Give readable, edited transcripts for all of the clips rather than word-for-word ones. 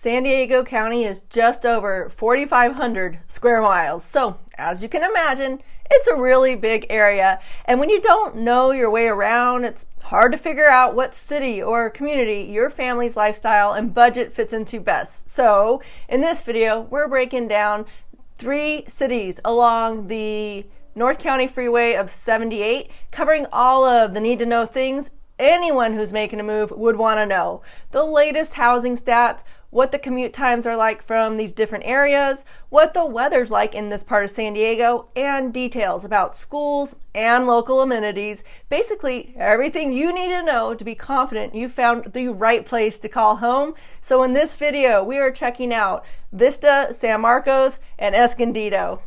San Diego County is just over 4,500 square miles. So, as you can imagine, it's a really big area. And when you don't know your way around, it's hard to figure out what city or community your family's lifestyle and budget fits into best. So, in this video, we're breaking down 3 cities along the North County Freeway of 78, covering all of the need-to-know things anyone who's making a move would want to know. The latest housing stats, what the commute times are like from these different areas, what the weather's like in this part of San Diego, and details about schools and local amenities. Basically, everything you need to know to be confident you found the right place to call home. So in this video, we are checking out Vista, San Marcos, and Escondido.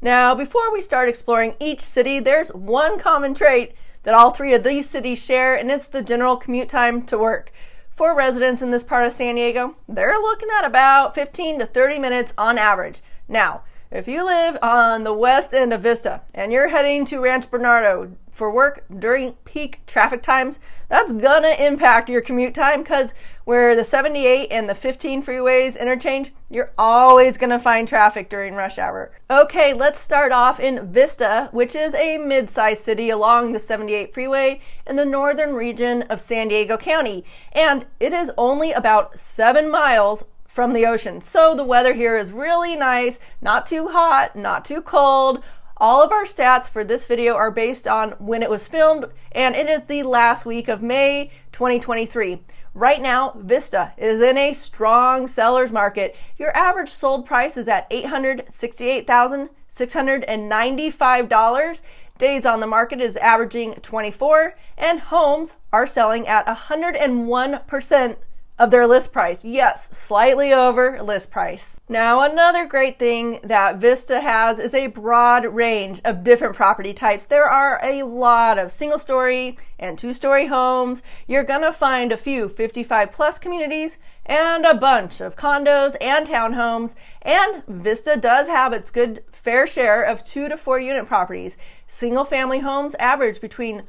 Now, before we start exploring each city, there's one common trait that all 3 of these cities share, and it's the general commute time to work. For residents in this part of San Diego, they're looking at about 15 to 30 minutes on average. Now, if you live on the west end of Vista and you're heading to Rancho Bernardo for work during peak traffic times, that's gonna impact your commute time, because where the 78 and the 15 freeways interchange, you're always gonna find traffic during rush hour. Okay, let's start off in Vista, which is a mid-sized city along the 78 freeway in the northern region of San Diego County. And it is only about 7 miles from the ocean. So the weather here is really nice, not too hot, not too cold. All of our stats for this video are based on when it was filmed, and it is the last week of May 2023. Right now, Vista is in a strong seller's market. Your average sold price is at $868,695. Days on the market is averaging 24, and homes are selling at 101% of their list price. Yes, slightly over list price. Now, another great thing that Vista has is a broad range of different property types. There are a lot of single-story and 2-story homes. You're gonna find a few 55-plus communities and a bunch of condos and townhomes. And Vista does have its good fair share of 2 to 4 unit properties. Single-family homes average between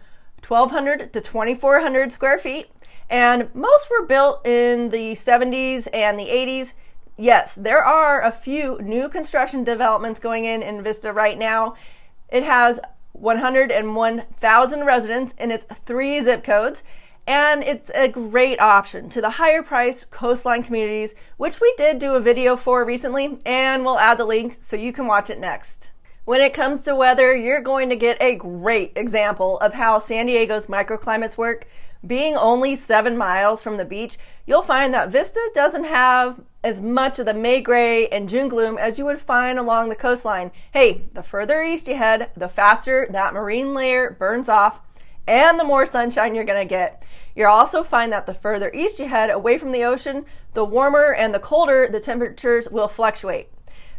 1,200 to 2,400 square feet. And most were built in the 70s and the 80s. Yes, there are a few new construction developments going in Vista right now. It has 101,000 residents in its 3 zip codes, and it's a great option to the higher priced coastline communities, which we did do a video for recently, and we'll add the link so you can watch it next. When it comes to weather, you're going to get a great example of how San Diego's microclimates work. Being only 7 miles from the beach, you'll find that Vista doesn't have as much of the May gray and June gloom as you would find along the coastline. Hey, the further east you head, the faster that marine layer burns off and the more sunshine you're going to get. You'll also find that the further east you head away from the ocean, the warmer and the colder the temperatures will fluctuate.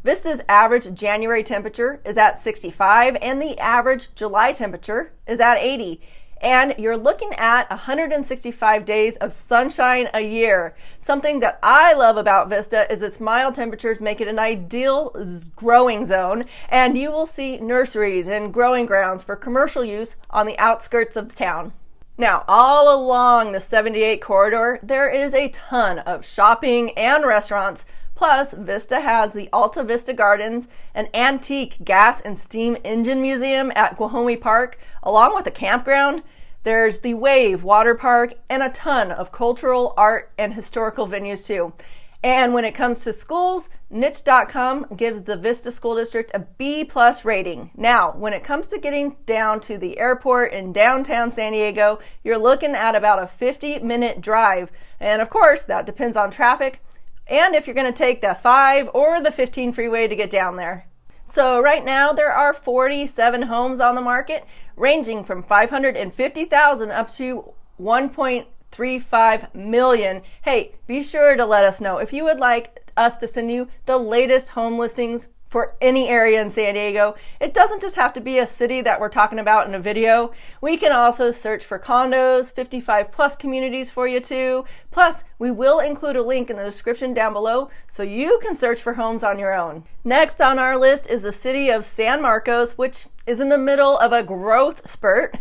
Vista's average January temperature is at 65 and the average July temperature is at 80. And you're looking at 165 days of sunshine a year. Something that I love about Vista is its mild temperatures make it an ideal growing zone, and you will see nurseries and growing grounds for commercial use on the outskirts of the town. Now, all along the 78 corridor, there is a ton of shopping and restaurants. Plus, Vista has the Alta Vista Gardens, an antique gas and steam engine museum at Guajome Park, along with a campground. There's the Wave Water Park and a ton of cultural, art, and historical venues too. And when it comes to schools, niche.com gives the Vista School District a B+ rating. Now, when it comes to getting down to the airport in downtown San Diego, you're looking at about a 50-minute drive. And of course, that depends on traffic and if you're going to take the 5 or the 15 freeway to get down there. So right now there are 47 homes on the market, ranging from $550,000 up to $1.35 million. Hey, be sure to let us know if you would like us to send you the latest home listings for any area in San Diego. It doesn't just have to be a city that we're talking about in a video. We can also search for condos, 55+ communities for you too. Plus, we will include a link in the description down below so you can search for homes on your own. Next on our list is the city of San Marcos, which is in the middle of a growth spurt.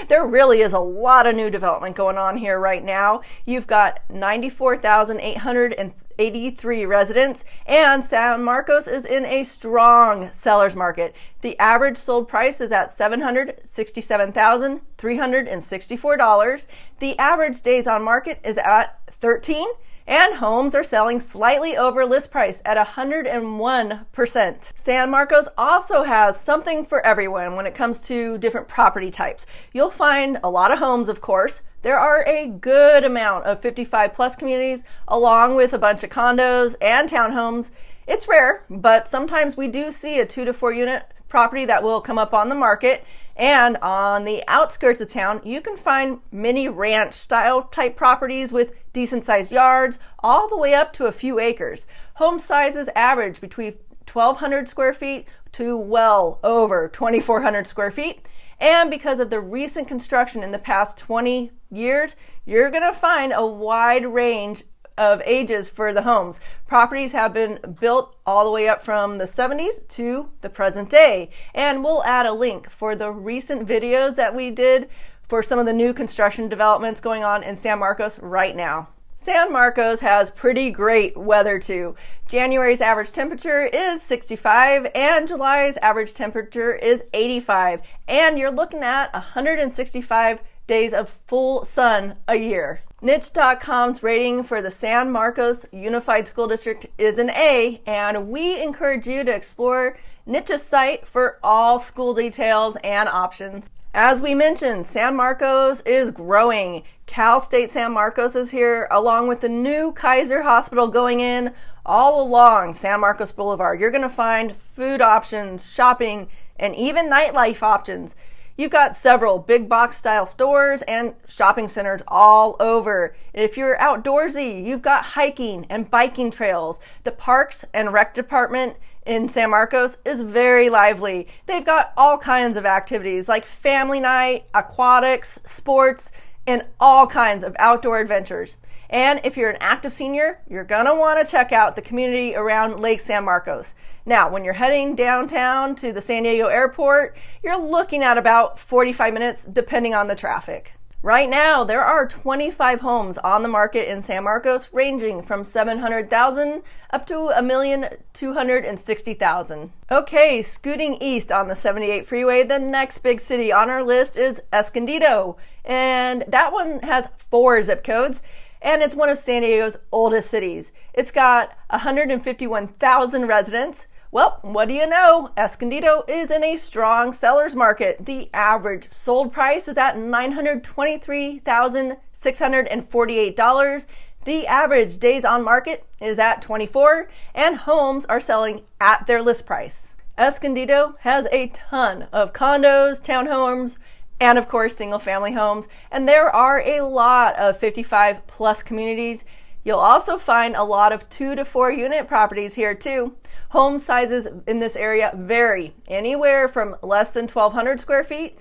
There really is a lot of new development going on here right now. You've got 94,883 residents, and San Marcos is in a strong seller's market. The average sold price is at $767,364. The average days on market is at 13. And homes are selling slightly over list price at 101%. San Marcos also has something for everyone when it comes to different property types. You'll find a lot of homes, of course. There are a good amount of 55 plus communities, along with a bunch of condos and townhomes. It's rare, but sometimes we do see a 2 to 4 unit property that will come up on the market. And on the outskirts of town, you can find mini ranch style type properties with decent sized yards, all the way up to a few acres. Home sizes average between 1,200 square feet to well over 2,400 square feet. And because of the recent construction in the past 20 years, you're going to find a wide range of ages for the homes. Properties have been built all the way up from the 70s to the present day. And we'll add a link for the recent videos that we did for some of the new construction developments going on in San Marcos right now. San Marcos has pretty great weather too. January's average temperature is 65 and July's average temperature is 85. And you're looking at 165 days of full sun a year. Niche.com's rating for the San Marcos Unified School District is an A, and we encourage you to explore Niche's site for all school details and options. As we mentioned, San Marcos is growing. Cal State San Marcos is here, along with the new Kaiser Hospital going in all along San Marcos Boulevard. You're going to find food options, shopping, and even nightlife options. You've got several big box style stores and shopping centers all over. If you're outdoorsy, you've got hiking and biking trails. The Parks and Rec department in San Marcos is very lively. They've got all kinds of activities like family night, aquatics, sports, and all kinds of outdoor adventures. And if you're an active senior, you're going to want to check out the community around Lake San Marcos. Now, when you're heading downtown to the San Diego airport, you're looking at about 45 minutes depending on the traffic. Right now, there are 25 homes on the market in San Marcos, ranging from $700,000 up to $1,260,000. Okay, scooting east on the 78 freeway, the next big city on our list is Escondido, and that one has 4 zip codes. And it's one of San Diego's oldest cities. It's got 151,000 residents. Well, what do you know? Escondido is in a strong seller's market. The average sold price is at $923,648. The average days on market is at 24, and homes are selling at their list price. Escondido has a ton of condos, townhomes, and of course single family homes, and there are a lot of 55 plus communities. You'll also find a lot of 2 to 4 unit properties here too. Home sizes in this area vary anywhere from less than 1,200 square feet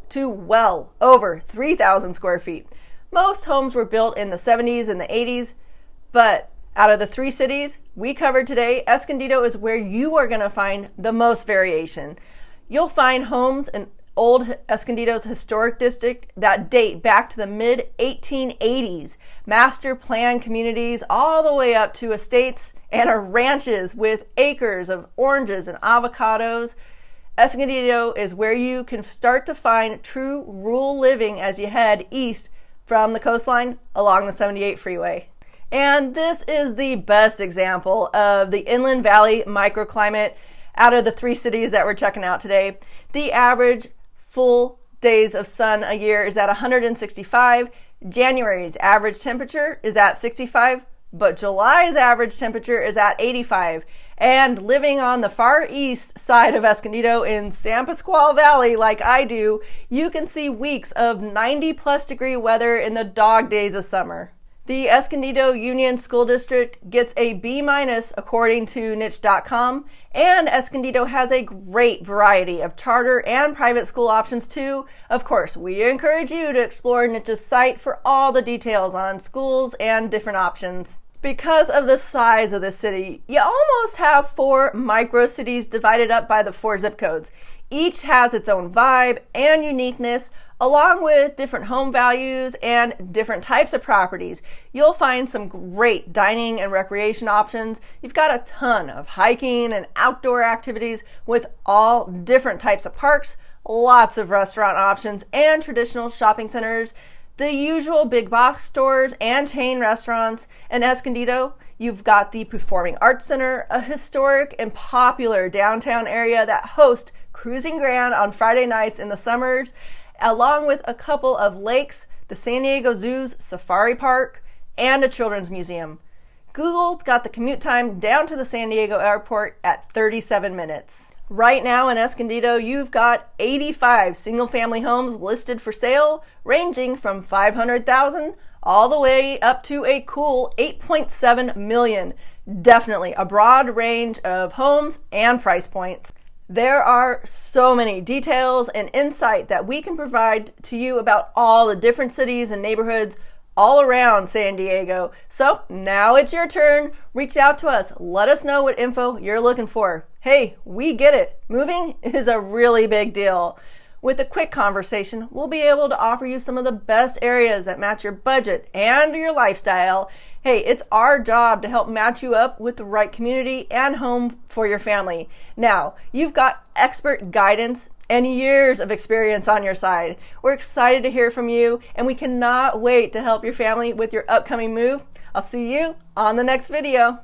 to well over 3,000 square feet. Most homes were built in the 70s and the 80s, but out of the 3 cities we covered today, Escondido is where you are going to find the most variation. You'll find homes in old Escondido's historic district that date back to the mid-1880s, master plan communities all the way up to estates and ranches with acres of oranges and avocados. Escondido is where you can start to find true rural living as you head east from the coastline along the 78 freeway. And this is the best example of the Inland Valley microclimate out of the 3 cities that we're checking out today. The average full days of sun a year is at 165. January's average temperature is at 65, but July's average temperature is at 85. And living on the far east side of Escondido in San Pasqual Valley like I do, you can see weeks of 90 plus degree weather in the dog days of summer. The Escondido Union School District gets a B- according to niche.com, and Escondido has a great variety of charter and private school options too. Of course, we encourage you to explore Niche's site for all the details on schools and different options. Because of the size of the city, you almost have 4 micro cities divided up by the 4 zip codes. Each has its own vibe and uniqueness, along with different home values and different types of properties. You'll find some great dining and recreation options. You've got a ton of hiking and outdoor activities with all different types of parks, lots of restaurant options, and traditional shopping centers. The usual big box stores and chain restaurants. In Escondido, you've got the Performing Arts Center, a historic and popular downtown area that hosts Cruising Grand on Friday nights in the summers, along with a couple of lakes, the San Diego Zoo's Safari Park, and a children's museum. Google's got the commute time down to the San Diego airport at 37 minutes. Right now in Escondido, you've got 85 single-family homes listed for sale, ranging from $500,000 all the way up to a cool $8.7 million. Definitely a broad range of homes and price points. There are so many details and insight that we can provide to you about all the different cities and neighborhoods all around San Diego. So now it's your turn. Reach out to us. Let us know what info you're looking for. Hey, we get it. Moving is a really big deal. With a quick conversation, we'll be able to offer you some of the best areas that match your budget and your lifestyle. Hey, it's our job to help match you up with the right community and home for your family. Now, you've got expert guidance and years of experience on your side. We're excited to hear from you, and we cannot wait to help your family with your upcoming move. I'll see you on the next video.